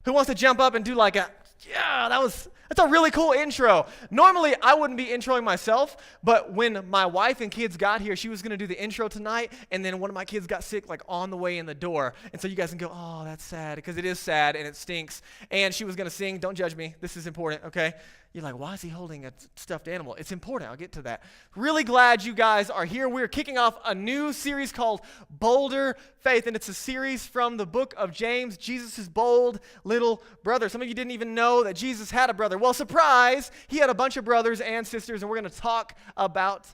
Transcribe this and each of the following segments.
Who wants to jump up and do like that's a really cool intro. Normally, I wouldn't be introing myself, but when my wife and kids got here, she was going to do the intro tonight, and then one of my kids got sick like on the way in the door. And so you guys can go, oh, that's sad, because it is sad and it stinks. And she was going to sing, don't judge me, this is important, okay? You're like, why is he holding a stuffed animal? It's important. I'll get to that. Really glad you guys are here. We're kicking off a new series called Boulder Faith, and it's a series from the book of James, Jesus' bold little brother. Some of you didn't even know that Jesus had a brother. Well, surprise, he had a bunch of brothers and sisters, and we're going to talk about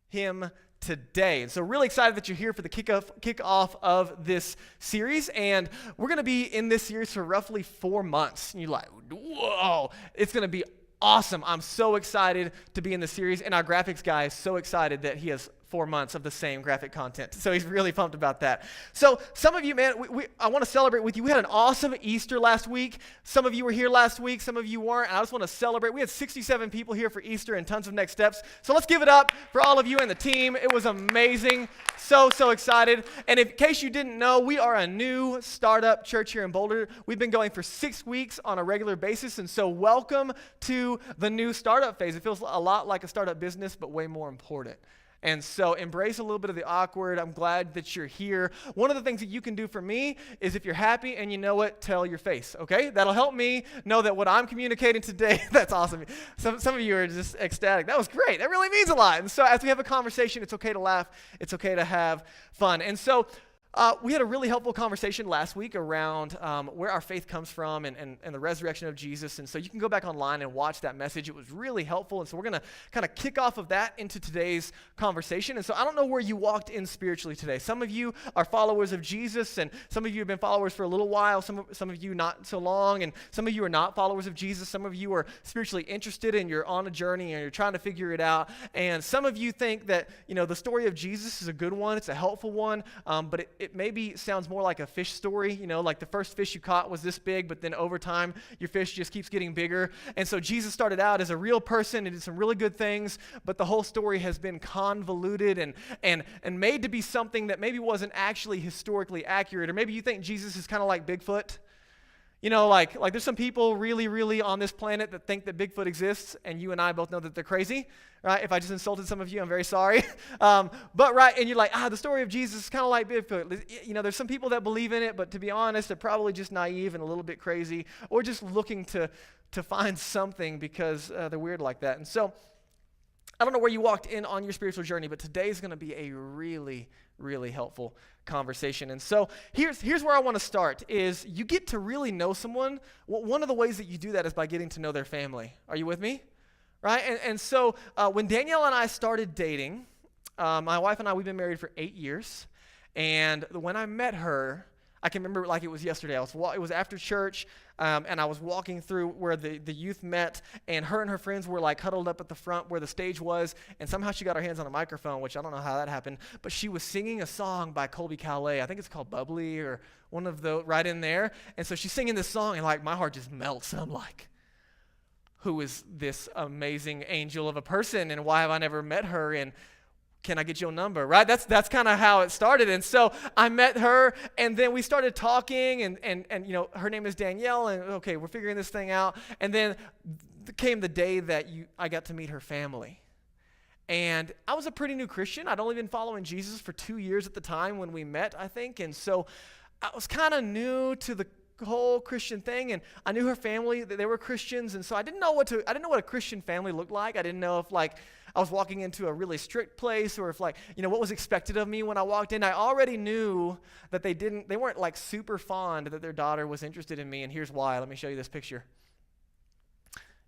him today. And so really excited that you're here for the kickoff of this series, and we're going to be in this series for roughly 4 months. And you're like, whoa, it's going to be awesome. I'm so excited to be in the series, and our graphics guy is so excited that he has 4 months of the same graphic content. So he's really pumped about that. So some of you, man, I want to celebrate with you. We had an awesome Easter last week. Some of you were here last week. Some of you weren't. And I just want to celebrate. We had 67 people here for Easter and tons of next steps. So let's give it up for all of you and the team. It was amazing. So excited. And in case you didn't know, we are a new startup church here in Boulder. We've been going for 6 weeks on a regular basis. And so welcome to the new startup phase. It feels a lot like a startup business, but way more important. And so embrace a little bit of the awkward. I'm glad that you're here. One of the things that you can do for me is if you're happy and you know it, tell your face, okay? That'll help me know that what I'm communicating today, that's awesome. Some of you are just ecstatic. That was great. That really means a lot. And so as we have a conversation, it's okay to laugh. It's okay to have fun. And so we had a really helpful conversation last week around where our faith comes from and the resurrection of Jesus. And so you can go back online and watch that message. It was really helpful. And so we're going to kind of kick off of that into today's conversation. And so I don't know where you walked in spiritually today. Some of you are followers of Jesus, and some of you have been followers for a little while. Some of you not so long, and some of you are not followers of Jesus. Some of you are spiritually interested and you're on a journey and you're trying to figure it out. And some of you think that, the story of Jesus is a good one. It's a helpful one, but it maybe sounds more like a fish story, like the first fish you caught was this big, but then over time, your fish just keeps getting bigger. And so Jesus started out as a real person and did some really good things, but the whole story has been convoluted and made to be something that maybe wasn't actually historically accurate. Or maybe you think Jesus is kind of like Bigfoot. Like there's some people really, really on this planet that think that Bigfoot exists, and you and I both know that they're crazy, right? If I just insulted some of you, I'm very sorry. But right, and you're like, the story of Jesus is kind of like Bigfoot. There's some people that believe in it, but to be honest, they're probably just naive and a little bit crazy, or just looking to find something because they're weird like that. And so I don't know where you walked in on your spiritual journey, but today is going to be a really, really helpful conversation. And so here's where I want to start is you get to really know someone. One of the ways that you do that is by getting to know their family. Are you with me? Right? And so when Danielle and I started dating, my wife and I, we've been married for 8 years. And when I met her, I can remember it like it was yesterday. It was after church, and I was walking through where the youth met, and her friends were like huddled up at the front where the stage was, and somehow she got her hands on a microphone, which I don't know how that happened, but she was singing a song by Colby Calais. I think it's called Bubbly or one of the right in there. And so she's singing this song, and like my heart just melts. I'm like, who is this amazing angel of a person, and why have I never met her? And can I get your number, right? That's kind of how it started. And so I met her, and then we started talking, and her name is Danielle, and okay, we're figuring this thing out. And then came the day that I got to meet her family. And I was a pretty new Christian. I'd only been following Jesus for 2 years at the time when we met, I think. And so I was kind of new to the whole Christian thing, and I knew her family, that they were Christians, and so I didn't know what a Christian family looked like. I didn't know if I was walking into a really strict place, or if what was expected of me when I walked in. I already knew that they weren't super fond that their daughter was interested in me, and here's why. Let me show you this picture.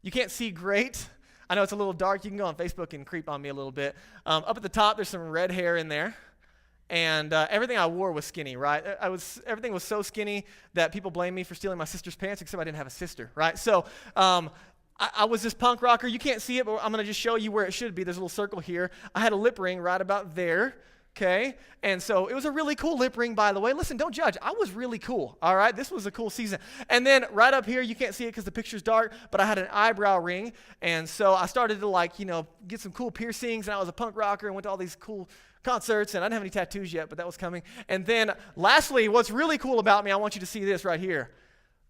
You can't see great. I know it's a little dark. You can go on Facebook and creep on me a little bit. Up at the top, there's some red hair in there. And everything I wore was skinny, right? Everything was so skinny that people blamed me for stealing my sister's pants, except I didn't have a sister, right? So I was this punk rocker. You can't see it, but I'm going to just show you where it should be. There's a little circle here. I had a lip ring right about there, okay? And so it was a really cool lip ring, by the way. Listen, don't judge. I was really cool, all right? This was a cool season. And then right up here, you can't see it because the picture's dark, but I had an eyebrow ring. And so I started to, get some cool piercings, and I was a punk rocker and went to all these cool concerts, and I didn't have any tattoos yet, but that was coming. And then lastly, what's really cool about me, I want you to see this right here.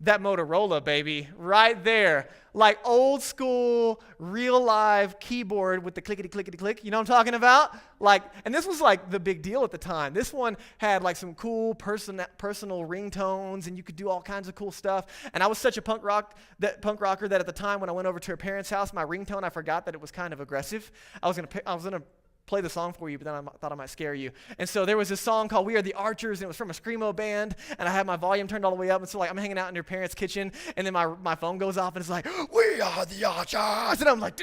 That Motorola, baby, right there. Like old school, real live keyboard with the clickety clickety click. You know what I'm talking about? Like, and this was like the big deal at the time. This one had like some cool personal ringtones, and you could do all kinds of cool stuff. And I was such a punk rocker that at the time when I went over to her parents' house, my ringtone, I forgot that it was kind of aggressive. I was gonna play the song for you, but then I thought I might scare you. And so there was this song called We Are the Archers, and it was from a Screamo band, and I had my volume turned all the way up, and so like I'm hanging out in your parents' kitchen, and then my phone goes off, and it's like, We Are the Archers, and I'm like,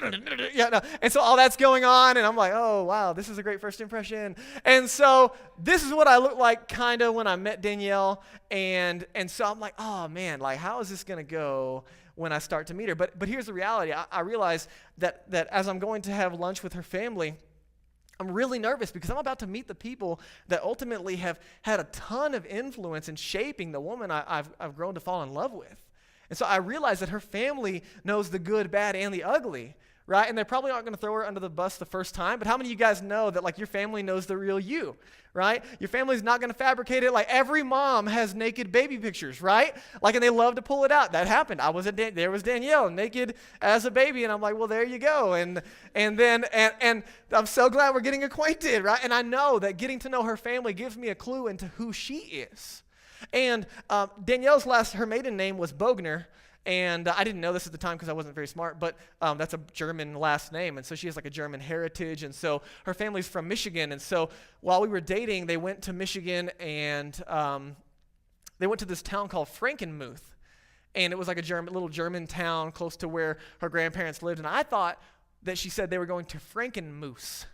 yeah, no. And so all that's going on, and I'm like, oh, wow, this is a great first impression. And so this is what I looked like kind of when I met Danielle, and so I'm like, oh, man, like how is this going to go when I start to meet her? But here's the reality. I realize that as I'm going to have lunch with her family, I'm really nervous because I'm about to meet the people that ultimately have had a ton of influence in shaping the woman I've grown to fall in love with. And so I realize that her family knows the good, bad, and the ugly, right? And they're probably not going to throw her under the bus the first time, but how many of you guys know that like your family knows the real you, right? Your family's not going to fabricate it. Like every mom has naked baby pictures, right? Like, and they love to pull it out. That happened. There was Danielle naked as a baby, and I'm like, well, there you go. And I'm so glad we're getting acquainted, right? And I know that getting to know her family gives me a clue into who she is. And Danielle's her maiden name was Bogner. And I didn't know this at the time because I wasn't very smart, but that's a German last name. And so she has like a German heritage. And so her family's from Michigan. And so while we were dating, they went to Michigan, and they went to this town called Frankenmuth. And it was like a little German town close to where her grandparents lived. And I thought that she said they were going to Frankenmoose.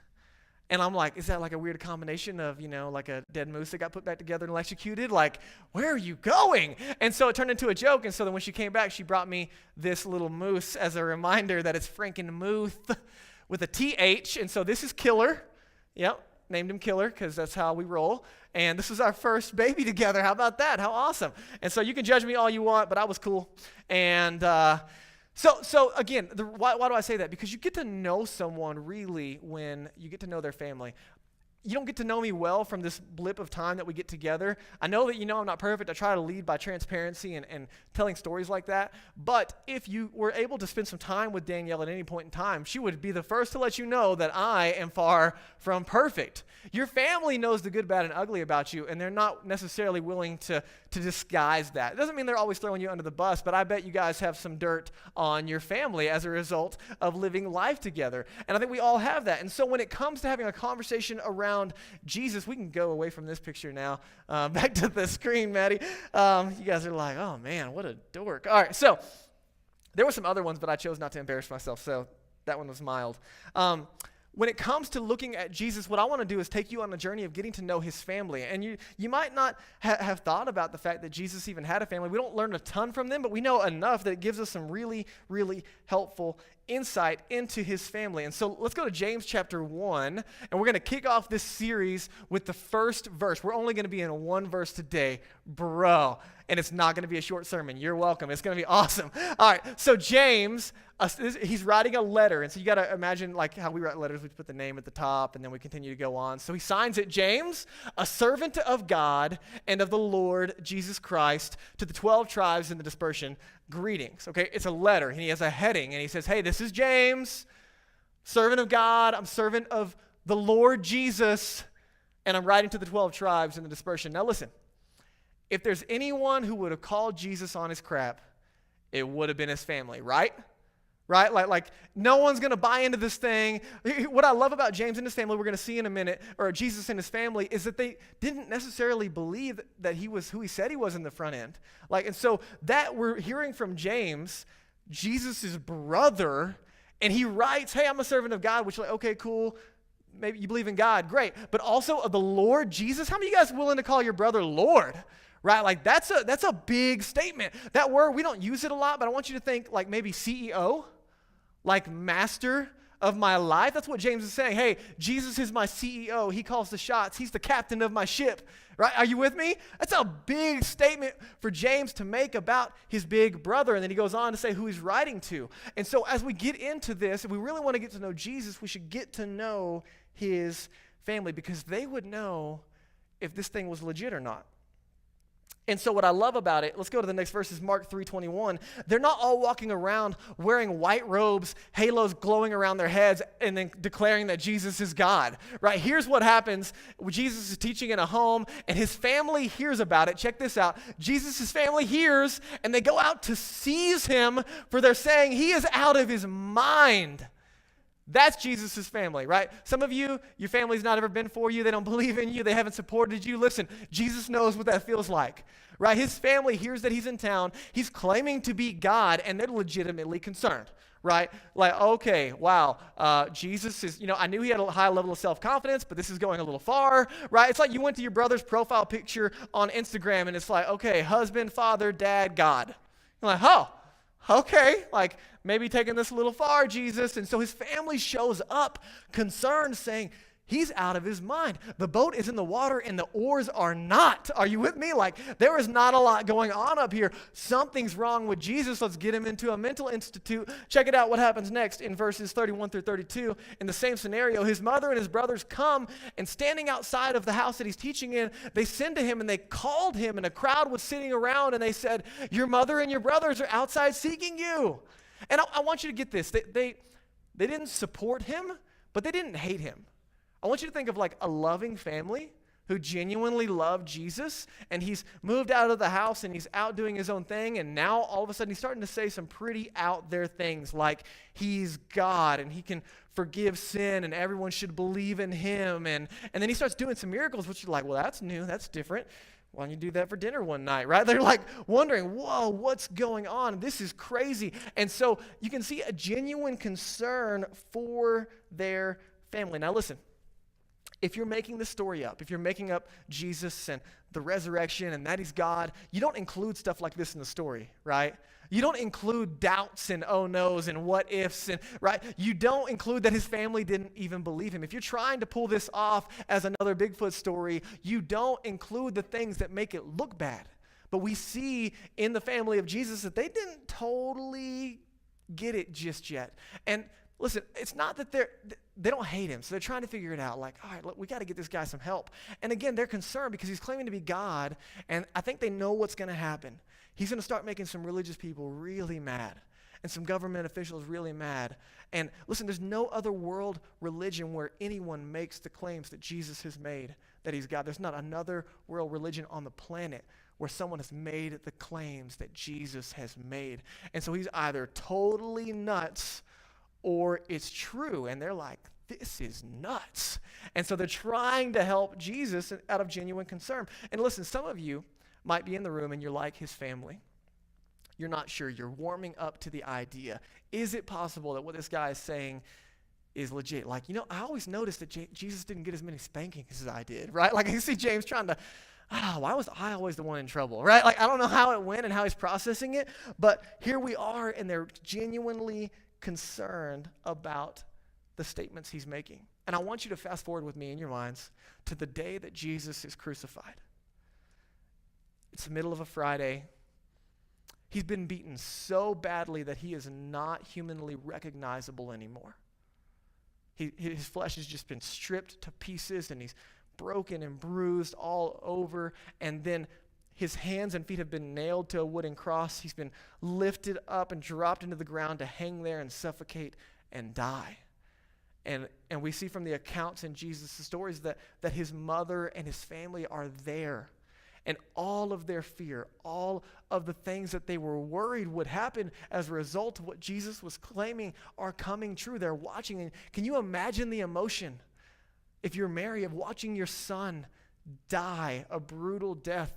And I'm like, is that like a weird combination of, like a dead moose that got put back together and electrocuted? Like, where are you going? And so it turned into a joke. And so then when she came back, she brought me this little moose as a reminder that it's Frankenmuth with a TH. And so this is Killer. Yep, named him Killer because that's how we roll. And this was our first baby together. How about that? How awesome. And so you can judge me all you want, but I was cool. And So again, why do I say that? Because you get to know someone really when you get to know their family. You don't get to know me well from this blip of time that we get together. I know that I'm not perfect. I try to lead by transparency and telling stories like that. But if you were able to spend some time with Danielle at any point in time, she would be the first to let you know that I am far from perfect. Your family knows the good, bad, and ugly about you, and they're not necessarily willing to disguise that. It doesn't mean they're always throwing you under the bus, but I bet you guys have some dirt on your family as a result of living life together. And I think we all have that. And so when it comes to having a conversation around Jesus, we can go away from this picture now. Back to the screen, Maddie. You guys are like, oh man, what a dork. All right, so there were some other ones, but I chose not to embarrass myself, so that one was mild. When it comes to looking at Jesus, what I want to do is take you on a journey of getting to know his family. And you might not have thought about the fact that Jesus even had a family. We don't learn a ton from them, but we know enough that it gives us some really, really helpful insight into his family. And so let's go to James chapter 1, and we're going to kick off this series with the first verse. We're only going to be in one verse today, bro. And it's not going to be a short sermon. You're welcome. It's going to be awesome. All right, so James, he's writing a letter. And so you got to imagine like how we write letters. We put the name at the top, and then we continue to go on. So he signs it, James, a servant of God and of the Lord Jesus Christ, to the 12 tribes in the dispersion, greetings. Okay, it's a letter, and he has a heading, and he says, hey, this is James, servant of God. I'm servant of the Lord Jesus, and I'm writing to the 12 tribes in the dispersion. Now listen. If there's anyone who would have called Jesus on his crap, it would have been his family, right? Right? Like no one's going to buy into this thing. What I love about James and his family, we're going to see in a minute, or Jesus and his family, is that they didn't necessarily believe that he was who he said he was in the front end. And so that we're hearing from James, Jesus' brother, and he writes, hey, I'm a servant of God, which okay, cool. Maybe you believe in God, great. But also of the Lord Jesus. How many of you guys are willing to call your brother Lord? Right, like that's a big statement. That word, we don't use it a lot, but I want you to think like maybe CEO, like master of my life. That's what James is saying. Hey, Jesus is my CEO. He calls the shots. He's the captain of my ship. Right? Are you with me? That's a big statement for James to make about his big brother. And then he goes on to say who he's writing to. And so as we get into this, if we really want to get to know Jesus, we should get to know his family because they would know if this thing was legit or not. And so what I love about it, let's go to the next verse, is Mark 3:21. They're not all walking around wearing white robes, halos glowing around their heads, and then declaring that Jesus is God, right? Here's what happens. Jesus is teaching in a home, and his family hears about it. Check this out. Jesus' family hears, and they go out to seize him, for they're saying he is out of his mind. That's Jesus' family, right? Some of you, your family's not ever been for you. They don't believe in you. They haven't supported you. Listen, Jesus knows what that feels like, right? His family hears that he's in town. He's claiming to be God, and they're legitimately concerned, right? Like, okay, wow, Jesus is, I knew he had a high level of self-confidence, but this is going a little far, right? It's like you went to your brother's profile picture on Instagram, and it's like, okay, husband, father, dad, God. You're like, oh, okay, like maybe taking this a little far, Jesus. And so his family shows up concerned, saying, he's out of his mind. The boat is in the water and the oars are not. Are you with me? Like, there is not a lot going on up here. Something's wrong with Jesus. Let's get him into a mental institute. Check it out what happens next in verses 31 through 32. In the same scenario, his mother and his brothers come, and standing outside of the house that he's teaching in, they send to him, and they called him, and a crowd was sitting around, and they said, your mother and your brothers are outside seeking you. And I want you to get this. They didn't support him, but they didn't hate him. I want you to think of like a loving family who genuinely loved Jesus, and he's moved out of the house and he's out doing his own thing, and now all of a sudden he's starting to say some pretty out there things like he's God and he can forgive sin and everyone should believe in him, and then he starts doing some miracles, which you're like, well, that's new, that's different. Why don't you do that for dinner one night, right? They're like wondering, whoa, what's going on? This is crazy. And so you can see a genuine concern for their family. Now listen, if you're making the story up, if you're making up Jesus and the resurrection and that he's God, you don't include stuff like this in the story, right? You don't include doubts and oh no's and what ifs, and right? You don't include that his family didn't even believe him. If you're trying to pull this off as another Bigfoot story, you don't include the things that make it look bad. But we see in the family of Jesus that they didn't totally get it just yet. And listen, it's not that they don't hate him, so they're trying to figure it out. Like, all right, look, we got to get this guy some help. And again, they're concerned because he's claiming to be God, and I think they know what's going to happen. He's going to start making some religious people really mad and some government officials really mad. And listen, there's no other world religion where anyone makes the claims that Jesus has made that he's God. There's not another world religion on the planet where someone has made the claims that Jesus has made. And so he's either totally nuts or it's true. And they're like, this is nuts. And so they're trying to help Jesus out of genuine concern. And listen, some of you might be in the room and you're like his family. You're not sure. You're warming up to the idea. Is it possible that what this guy is saying is legit? Like, I always noticed that Jesus didn't get as many spankings as I did, right? Like, I see James trying to, why was I always the one in trouble, right? Like, I don't know how it went and how he's processing it, but here we are, and they're genuinely concerned about the statements he's making. And I want you to fast forward with me in your minds to the day that Jesus is crucified. It's the middle of a Friday. He's been beaten so badly that he is not humanly recognizable anymore. His flesh has just been stripped to pieces, and he's broken and bruised all over. And then his hands and feet have been nailed to a wooden cross. He's been lifted up and dropped into the ground to hang there and suffocate and die. And we see from the accounts in Jesus' stories that his mother and his family are there. And all of their fear, all of the things that they were worried would happen as a result of what Jesus was claiming are coming true. They're watching. And can you imagine the emotion, if you're Mary, of watching your son die a brutal death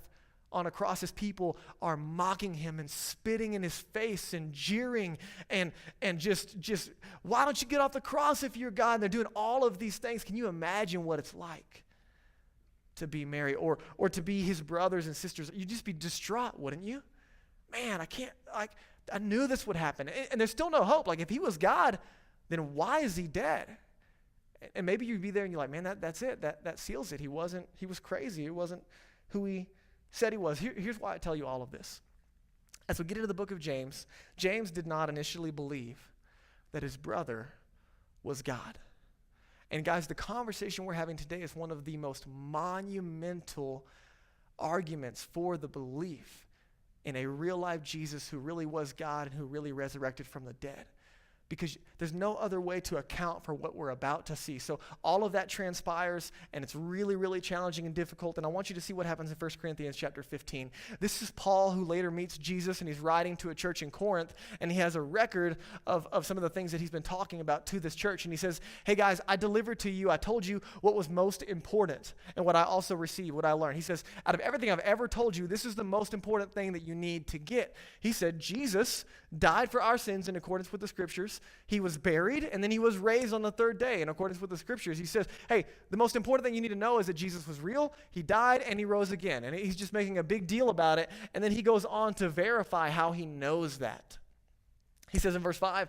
on a cross as people are mocking him and spitting in his face and jeering and just why don't you get off the cross if you're God? And they're doing all of these things. Can you imagine what it's like to be Mary or to be his brothers and sisters? You'd just be distraught, wouldn't you? Man, I knew this would happen. And there's still no hope. Like, if he was God, then why is he dead? And maybe you'd be there and you're like, man, that's it. That seals it. He was crazy. It wasn't who he said he was. Here's why I tell you all of this. As we get into the book of James, James did not initially believe that his brother was God. And guys, the conversation we're having today is one of the most monumental arguments for the belief in a real life Jesus who really was God and who really resurrected from the dead. Because there's no other way to account for what we're about to see. So all of that transpires, and it's really, really challenging and difficult. And I want you to see what happens in 1 Corinthians chapter 15. This is Paul, who later meets Jesus, and he's writing to a church in Corinth, and he has a record of some of the things that he's been talking about to this church. And he says, hey guys, I delivered to you, I told you what was most important, and what I also received, what I learned. He says, out of everything I've ever told you, this is the most important thing that you need to get. He said, Jesus died for our sins in accordance with the scriptures. He was buried, and then he was raised on the third day in accordance with the scriptures. He says, hey, the most important thing you need to know is that Jesus was real, he died, and he rose again. And he's just making a big deal about it. And then he goes on to verify how he knows that. He says in verse 5,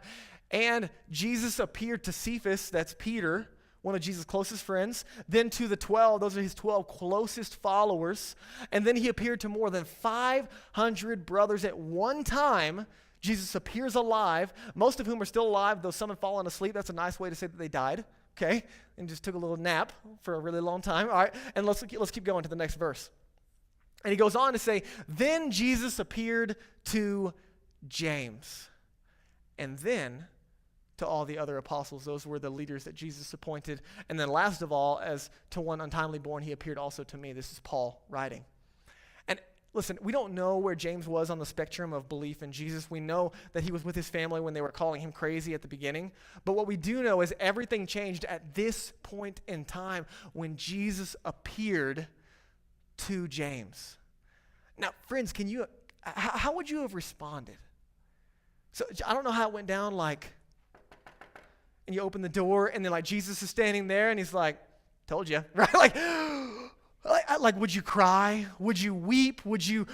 and Jesus appeared to Cephas, that's Peter, one of Jesus' closest friends, then to the 12, those are his 12 closest followers, and then he appeared to more than 500 brothers at one time. Jesus appears alive, most of whom are still alive, though some have fallen asleep. That's a nice way to say that they died, okay? And just took a little nap for a really long time. All right, and let's keep going to the next verse. And he goes on to say, then Jesus appeared to James, and then to all the other apostles. Those were the leaders that Jesus appointed. And then last of all, as to one untimely born, he appeared also to me. This is Paul writing. Listen, we don't know where James was on the spectrum of belief in Jesus. We know that he was with his family when they were calling him crazy at the beginning. But what we do know is everything changed at this point in time when Jesus appeared to James. Now, friends, how would you have responded? So I don't know how it went down, and you open the door, and then Jesus is standing there, and he's like, told you, right? Like, would you cry? Would you weep? Would you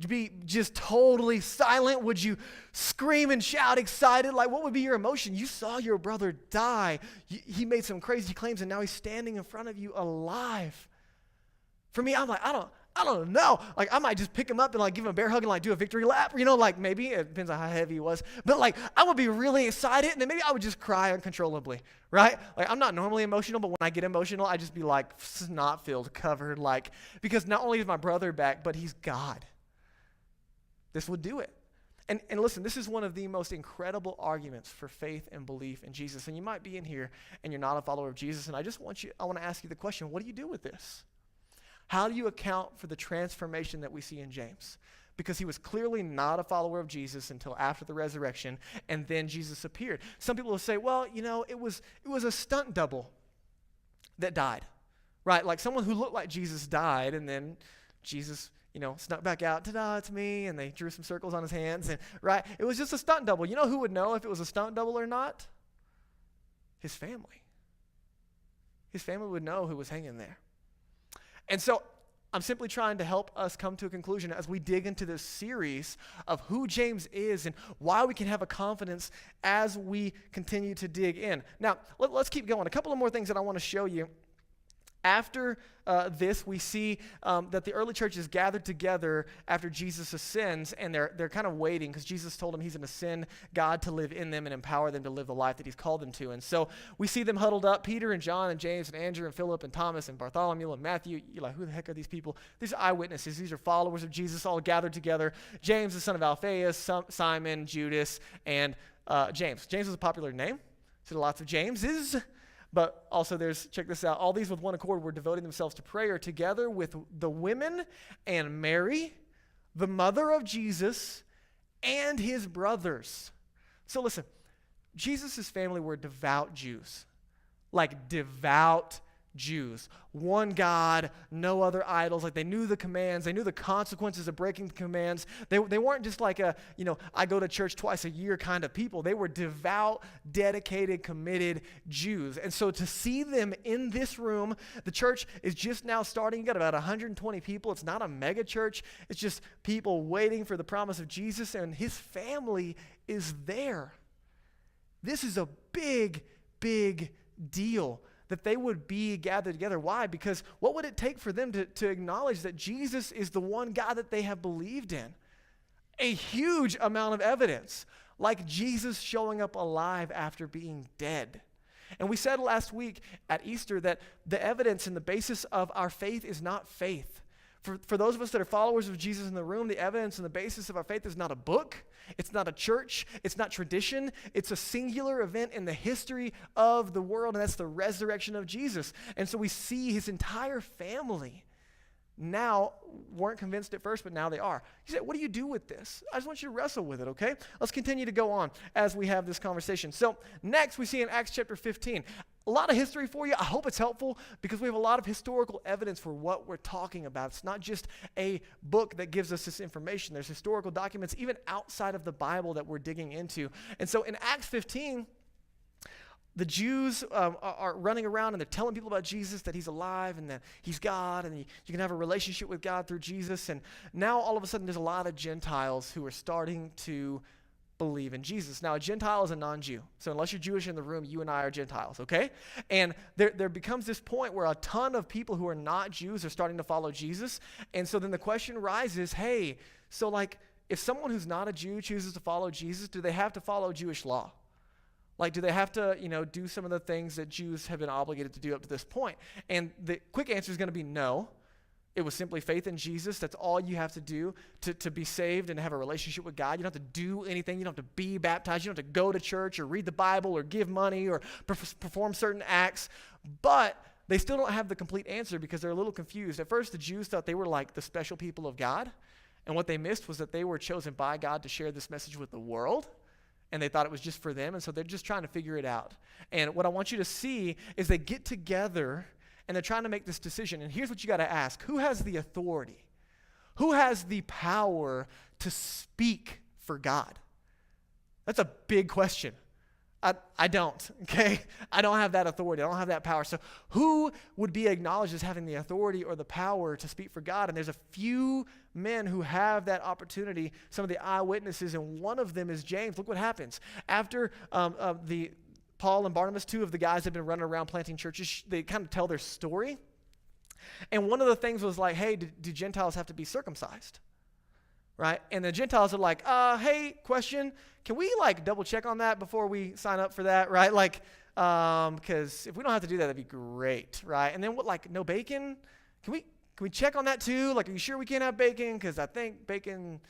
be just totally silent? Would you scream and shout excited? What would be your emotion? You saw your brother die. He made some crazy claims, and now he's standing in front of you alive. For me, I'm like, I don't know. I might just pick him up and give him a bear hug and do a victory lap. Maybe it depends on how heavy he was. But I would be really excited, and then maybe I would just cry uncontrollably, right? I'm not normally emotional, but when I get emotional, I just be snot-filled, covered, because not only is my brother back, but he's God. This would do it. And listen, this is one of the most incredible arguments for faith and belief in Jesus. And you might be in here and you're not a follower of Jesus, and I want to ask you the question, what do you do with this? How do you account for the transformation that we see in James? Because he was clearly not a follower of Jesus until after the resurrection, and then Jesus appeared. Some people will say, well, it was a stunt double that died, right? Someone who looked like Jesus died, and then Jesus, snuck back out, ta-da, it's me, and they drew some circles on his hands, and right? It was just a stunt double. You know who would know if it was a stunt double or not? His family. His family would know who was hanging there. And so I'm simply trying to help us come to a conclusion as we dig into this series of who James is and why we can have a confidence as we continue to dig in. Now, let's keep going. A couple of more things that I want to show you. After this, we see that the early church is gathered together after Jesus ascends, and they're kind of waiting because Jesus told them he's going to send God to live in them and empower them to live the life that he's called them to. And so we see them huddled up, Peter and John and James and Andrew and Philip and Thomas and Bartholomew and Matthew. You're like, who the heck are these people? These are eyewitnesses. These are followers of Jesus all gathered together. James, the son of Alphaeus, Simon, Judas, and James. James was a popular name, so lots of Jameses. But also check this out, all these with one accord were devoting themselves to prayer together with the women and Mary, the mother of Jesus, and his brothers. So listen, Jesus' family were devout Jews, devout Jews. One God, no other idols. They knew the commands. They knew the consequences of breaking the commands. They weren't just I go to church twice a year kind of people. They were devout, dedicated, committed Jews. And so to see them in this room, the church is just now starting. You got about 120 people. It's not a mega church. It's just people waiting for the promise of Jesus, and his family is there. This is a big, big deal that they would be gathered together. Why? Because what would it take for them to acknowledge that Jesus is the one God that they have believed in? A huge amount of evidence, like Jesus showing up alive after being dead. And we said last week at Easter that the evidence and the basis of our faith is not faith. For those of us that are followers of Jesus in the room, the evidence and the basis of our faith is not a book. It's not a church. It's not tradition. It's a singular event in the history of the world, and that's the resurrection of Jesus. And so we see his entire family now weren't convinced at first, but now they are. You say, what do you do with this? I just want you to wrestle with it, okay? Let's continue to go on as we have this conversation. So next we see in Acts chapter 15, a lot of history for you. I hope it's helpful because we have a lot of historical evidence for what we're talking about. It's not just a book that gives us this information. There's historical documents even outside of the Bible that we're digging into. And so in Acts 15, the Jews are running around and they're telling people about Jesus, that he's alive and that he's God and you can have a relationship with God through Jesus. And now all of a sudden there's a lot of Gentiles who are starting to believe in Jesus. Now a Gentile is a non-Jew. So unless you're Jewish in the room, you and I are Gentiles, okay? And there becomes this point where a ton of people who are not Jews are starting to follow Jesus. And so then the question rises, hey, so like if someone who's not a Jew chooses to follow Jesus, do they have to follow Jewish law? Like, do they have to, do some of the things that Jews have been obligated to do up to this point? And the quick answer is going to be no. It was simply faith in Jesus. That's all you have to do to be saved and have a relationship with God. You don't have to do anything. You don't have to be baptized. You don't have to go to church or read the Bible or give money or perform certain acts. But they still don't have the complete answer because they're a little confused. At first, the Jews thought they were like the special people of God. And what they missed was that they were chosen by God to share this message with the world. And they thought it was just for them, and so they're just trying to figure it out. And what I want you to see is they get together, and they're trying to make this decision. And here's what you got to ask. Who has the authority? Who has the power to speak for God? That's a big question. I don't, okay? I don't have that authority. I don't have that power. So who would be acknowledged as having the authority or the power to speak for God? And there's a few men who have that opportunity, some of the eyewitnesses, and one of them is James. Look what happens. After the Paul and Barnabas, two of the guys have been running around planting churches, they kind of tell their story. And one of the things was like, hey, do Gentiles have to be circumcised? Right? And the Gentiles are like, hey, question, can we like double check on that before we sign up for that, right? Like, because if we don't have to do that, that'd be great, right? And then what, like, no bacon? Can we check on that too? Like, are you sure we can't have bacon? Because I think bacon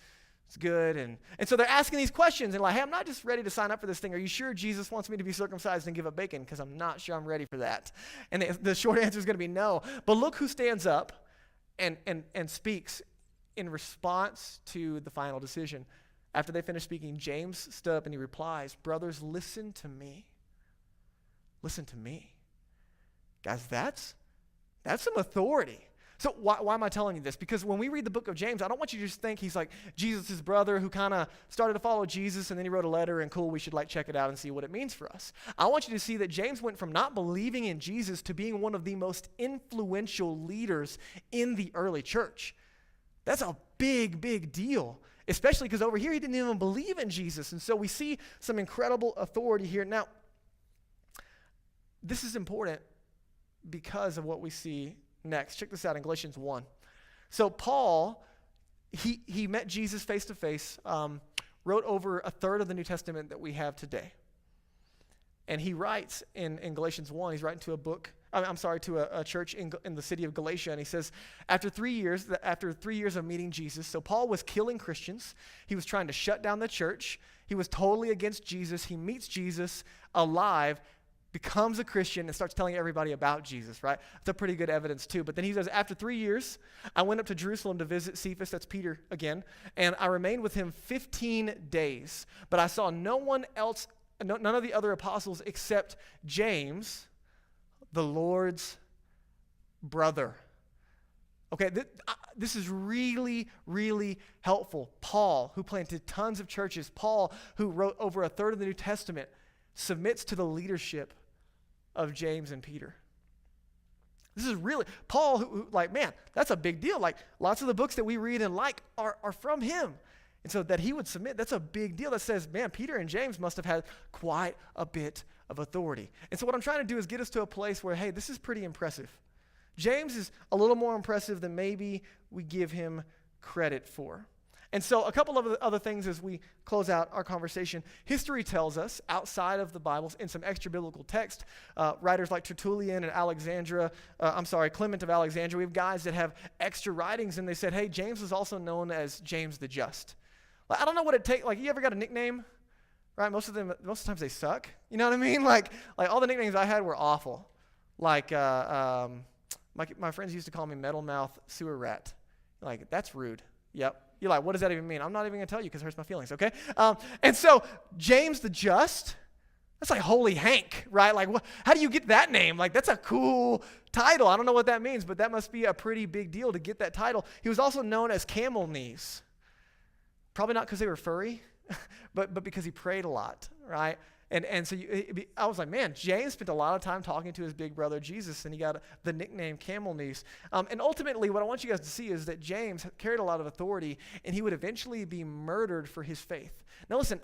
is good. And so they're asking these questions and like, hey, I'm not just ready to sign up for this thing. Are you sure Jesus wants me to be circumcised and give up bacon? Because I'm not sure I'm ready for that. And the short answer is going to be no. But look who stands up and speaks in response to the final decision. After they finish speaking, James stood up and he replies, brothers, listen to me. Listen to me. Guys, that's some authority. So why am I telling you this? Because when we read the book of James, I don't want you to just think he's like Jesus' brother who kind of started to follow Jesus and then he wrote a letter and cool, we should like check it out and see what it means for us. I want you to see that James went from not believing in Jesus to being one of the most influential leaders in the early church. That's a big, big deal, especially because over here he didn't even believe in Jesus. And so we see some incredible authority here. Now, this is important because of what we see next. Check this out in Galatians 1. So Paul, he met Jesus face to face, wrote over a third of the New Testament that we have today. And he writes in Galatians 1, he's writing to a church in the city of Galatia, and he says, after 3 years of meeting Jesus, so Paul was killing Christians. He was trying to shut down the church. He was totally against Jesus. He meets Jesus alive, becomes a Christian, and starts telling everybody about Jesus, right? That's a pretty good evidence too. But then he says, after 3 years, I went up to Jerusalem to visit Cephas, that's Peter again, and I remained with him 15 days. But I saw none of the other apostles except James, the Lord's brother. Okay, this is really, really helpful. Paul, who planted tons of churches, Paul, who wrote over a third of the New Testament, submits to the leadership of James and Peter. This is really, Paul, who like, man, that's a big deal. Like, lots of the books that we read and like are from him. And so that he would submit, that's a big deal. That says, man, Peter and James must have had quite a bit of authority. And so what I'm trying to do is get us to a place where, hey, this is pretty impressive. James is a little more impressive than maybe we give him credit for. And so a couple of other things as we close out our conversation. History tells us, outside of the Bible, in some extra biblical text, writers like Tertullian and Clement of Alexandria, we have guys that have extra writings, and they said, hey, James was also known as James the Just. Like, I don't know what it takes. Like, you ever got a nickname? Right? Most of the times they suck. You know what I mean? Like all the nicknames I had were awful. Like, my friends used to call me Metal Mouth Sewer Rat. Like, that's rude. Yep. You're like, what does that even mean? I'm not even going to tell you because it hurts my feelings, okay? And so James the Just, that's like Holy Hank, right? Like, how do you get that name? Like, that's a cool title. I don't know what that means, but that must be a pretty big deal to get that title. He was also known as Camel Knees. Probably not because they were furry, but because he prayed a lot, right? And so I was like, man, James spent a lot of time talking to his big brother Jesus, and he got the nickname Camel Knees. And ultimately, what I want you guys to see is that James carried a lot of authority, and he would eventually be murdered for his faith. Now listen,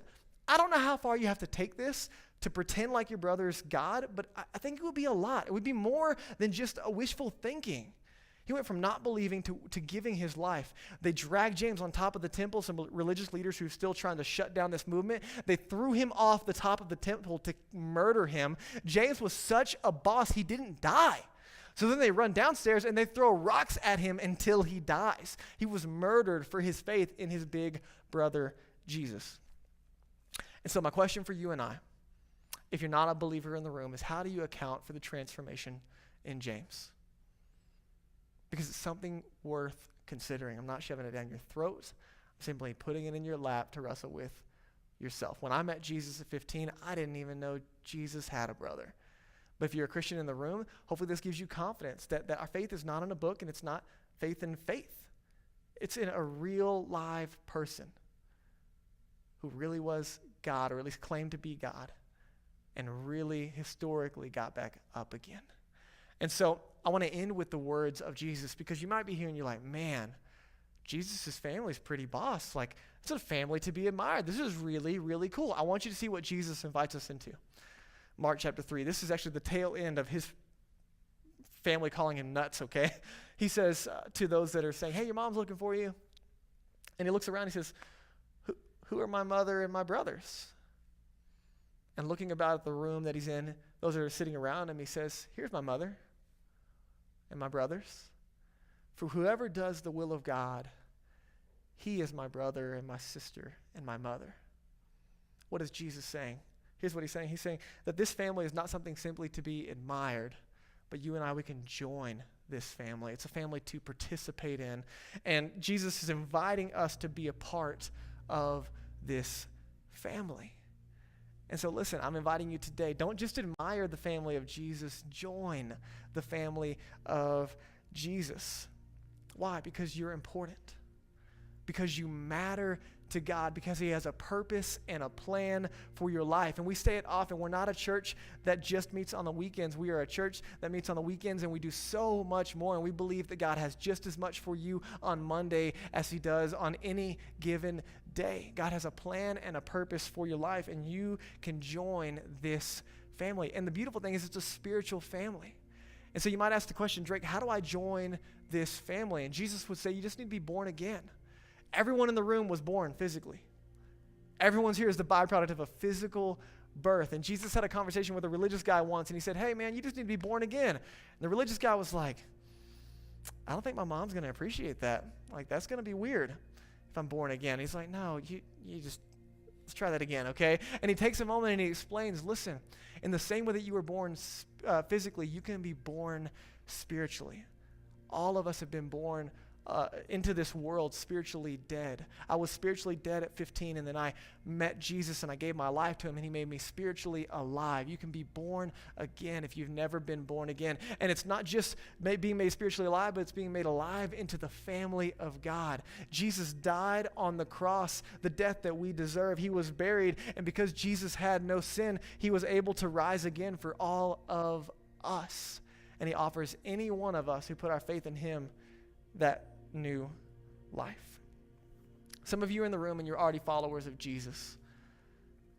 I don't know how far you have to take this to pretend like your brother is God, but I think it would be a lot. It would be more than just a wishful thinking. He went from not believing to giving his life. They dragged James on top of the temple, some religious leaders who were still trying to shut down this movement. They threw him off the top of the temple to murder him. James was such a boss, he didn't die. So then they run downstairs and they throw rocks at him until he dies. He was murdered for his faith in his big brother Jesus. And so my question for you and I, if you're not a believer in the room, is how do you account for the transformation in James? Because it's something worth considering. I'm not shoving it down your throat. I'm simply putting it in your lap to wrestle with yourself. When I met Jesus at 15, I didn't even know Jesus had a brother. But if you're a Christian in the room, hopefully this gives you confidence that our faith is not in a book, and it's not faith in faith. It's in a real live person who really was God, or at least claimed to be God, and really historically got back up again. And so I want to end with the words of Jesus, because you might be here and you're like, man, Jesus' family is pretty boss. Like, it's a family to be admired. This is really, really cool. I want you to see what Jesus invites us into. Mark chapter 3. This is actually the tail end of his family calling him nuts, okay? He says to those that are saying, hey, your mom's looking for you. And he looks around and he says, who are my mother and my brothers? And looking about at the room that he's in, those that are sitting around him, he says, here's my mother and my brothers. For whoever does the will of God, he is my brother and my sister and my mother. What is Jesus saying? Here's what he's saying. He's saying that this family is not something simply to be admired, but you and I, we can join this family. It's a family to participate in. And Jesus is inviting us to be a part of this family. And so listen, I'm inviting you today, don't just admire the family of Jesus, join the family of Jesus. Why? Because you're important. Because you matter to God, because he has a purpose and a plan for your life. And we say it often, we're not a church that just meets on the weekends. We are a church that meets on the weekends, and we do so much more. And we believe that God has just as much for you on Monday as he does on any given day. God has a plan and a purpose for your life, and you can join this family. And the beautiful thing is it's a spiritual family. And so you might ask the question, Drake, how do I join this family? And Jesus would say, you just need to be born again. Everyone in the room was born physically. Everyone's here is the byproduct of a physical birth. And Jesus had a conversation with a religious guy once, and he said, hey, man, you just need to be born again. And the religious guy was like, I don't think my mom's going to appreciate that. Like, that's going to be weird if I'm born again. He's like, no, you just, let's try that again, okay? And he takes a moment and he explains, listen, in the same way that you were born physically, you can be born spiritually. All of us have been born into this world spiritually dead. I was spiritually dead at 15, and then I met Jesus and I gave my life to him, and he made me spiritually alive. You can be born again if you've never been born again. And it's not just being made spiritually alive, but it's being made alive into the family of God. Jesus died on the cross, the death that we deserve. He was buried, and because Jesus had no sin, he was able to rise again for all of us. And he offers any one of us who put our faith in him that new life. Some of you are in the room and you're already followers of Jesus.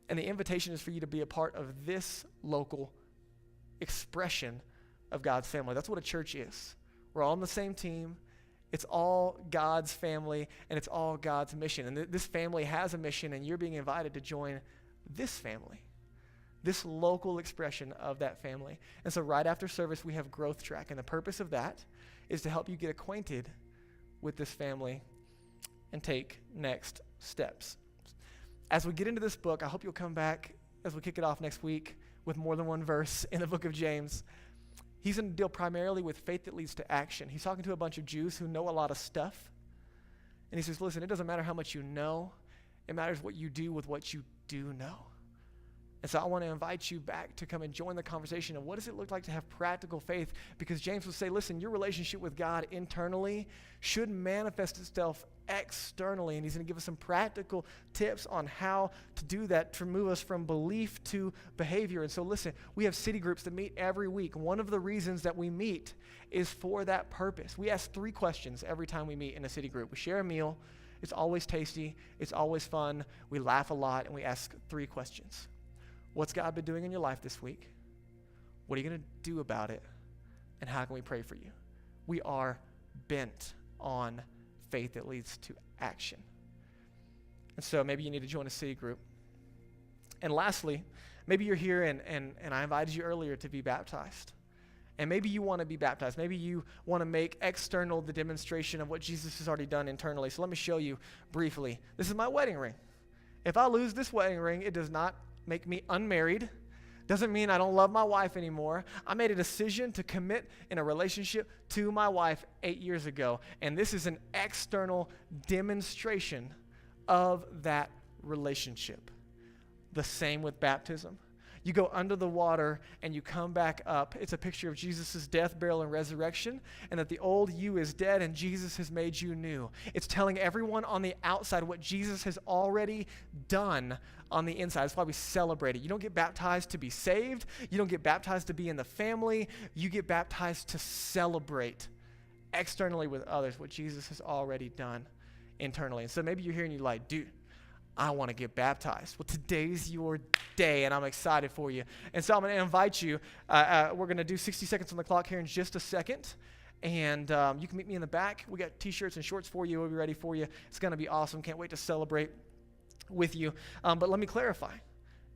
And the invitation is for you to be a part of this local expression of God's family. That's what a church is. We're all on the same team, It's all God's family, and it's all God's mission. And this family has a mission, and you're being invited to join this family, this local expression of that family. And so right after service, we have Growth Track, and the purpose of that is to help you get acquainted with this family and take next steps. As we get into this book, I hope you'll come back as we kick it off next week with more than one verse in the book of James. He's going to deal primarily with faith that leads to action. He's talking to a bunch of Jews who know a lot of stuff. And he says, listen, it doesn't matter how much you know. It matters what you do with what you do know. And so I want to invite you back to come and join the conversation of what does it look like to have practical faith? Because James will say, listen, your relationship with God internally should manifest itself externally. And he's going to give us some practical tips on how to do that to move us from belief to behavior. And so listen, we have city groups that meet every week. One of the reasons that we meet is for that purpose. We ask 3 questions every time we meet in a city group. We share a meal. It's always tasty. It's always fun. We laugh a lot, and we ask 3 questions. What's God been doing in your life this week? What are you going to do about it? And how can we pray for you? We are bent on faith that leads to action. And so maybe you need to join a city group. And lastly, maybe you're here and I invited you earlier to be baptized. And maybe you want to be baptized. Maybe you want to make external the demonstration of what Jesus has already done internally. So let me show you briefly. This is my wedding ring. If I lose this wedding ring, it does not make me unmarried. Doesn't mean I don't love my wife anymore. I made a decision to commit in a relationship to my wife 8 years ago. And this is an external demonstration of that relationship. The same with baptism. You go under the water and you come back up. It's a picture of Jesus' death, burial, and resurrection, and that the old you is dead and Jesus has made you new. It's telling everyone on the outside what Jesus has already done on the inside. That's why we celebrate it. You don't get baptized to be saved. You don't get baptized to be in the family. You get baptized to celebrate externally with others what Jesus has already done internally. And so maybe you're here and you're like, dude, I want to get baptized. Well, today's your day, and I'm excited for you. And so I'm going to invite you. We're going to do 60 seconds on the clock here in just a second. And you can meet me in the back. We got T-shirts and shorts for you. We'll be ready for you. It's going to be awesome. Can't wait to celebrate with you. But let me clarify.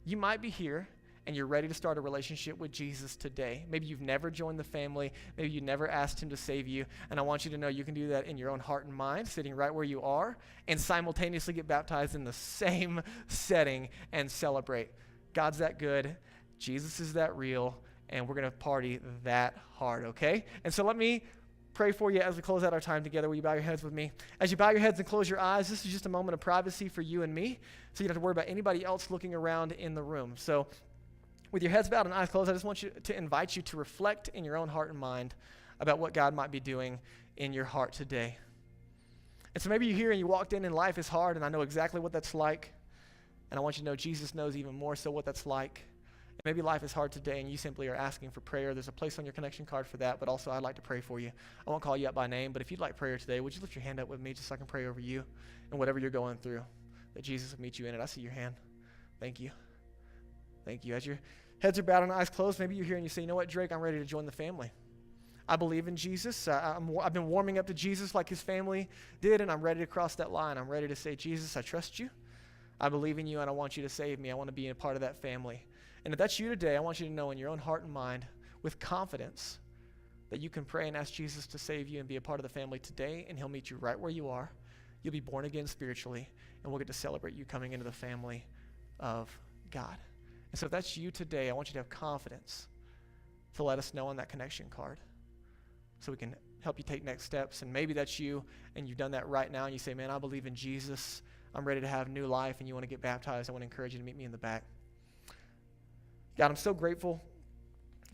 You might be here, and you're ready to start a relationship with Jesus today. Maybe you've never joined the family. Maybe you never asked him to save you. And I want you to know you can do that in your own heart and mind, sitting right where you are, and simultaneously get baptized in the same setting and celebrate. God's that good. Jesus is that real. And we're going to party that hard, okay? And so let me pray for you as we close out our time together. Will you bow your heads with me? As you bow your heads and close your eyes, this is just a moment of privacy for you and me, so you don't have to worry about anybody else looking around in the room. So with your heads bowed and eyes closed, I just want to invite you to reflect in your own heart and mind about what God might be doing in your heart today. And so maybe you're here and you walked in and life is hard, and I know exactly what that's like. And I want you to know Jesus knows even more so what that's like. And maybe life is hard today and you simply are asking for prayer. There's a place on your connection card for that, but also I'd like to pray for you. I won't call you up by name, but if you'd like prayer today, would you lift your hand up with me just so I can pray over you and whatever you're going through, that Jesus will meet you in it. I see your hand. Thank you. Thank you. As your heads are bowed and eyes closed, maybe you're here and you say, you know what, Drake, I'm ready to join the family. I believe in Jesus. I've been warming up to Jesus like his family did, and I'm ready to cross that line. I'm ready to say, Jesus, I trust you. I believe in you, and I want you to save me. I want to be a part of that family. And if that's you today, I want you to know in your own heart and mind with confidence that you can pray and ask Jesus to save you and be a part of the family today, and he'll meet you right where you are. You'll be born again spiritually, and we'll get to celebrate you coming into the family of God. And so if that's you today, I want you to have confidence to let us know on that connection card so we can help you take next steps. And maybe that's you, and you've done that right now, and you say, man, I believe in Jesus. I'm ready to have new life, and you want to get baptized. I want to encourage you to meet me in the back. God, I'm so grateful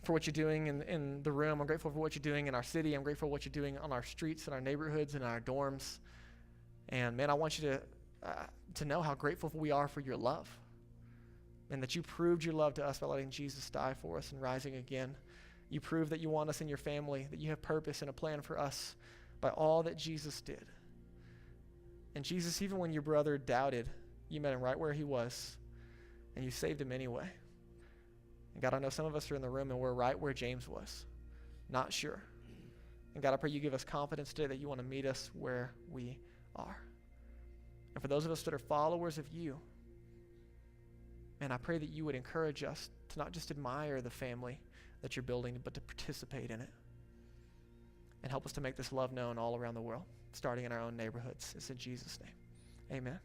for what you're doing in the room. I'm grateful for what you're doing in our city. I'm grateful for what you're doing on our streets, in our neighborhoods, and our dorms. And, man, I want you to know how grateful we are for your love, and that you proved your love to us by letting Jesus die for us and rising again. You proved that you want us in your family, that you have purpose and a plan for us by all that Jesus did. And Jesus, even when your brother doubted, you met him right where he was, and you saved him anyway. And God, I know some of us are in the room and we're right where James was, not sure. And God, I pray you give us confidence today that you want to meet us where we are. And for those of us that are followers of you, man, I pray that you would encourage us to not just admire the family that you're building, but to participate in it. And help us to make this love known all around the world, starting in our own neighborhoods. It's in Jesus' name. Amen.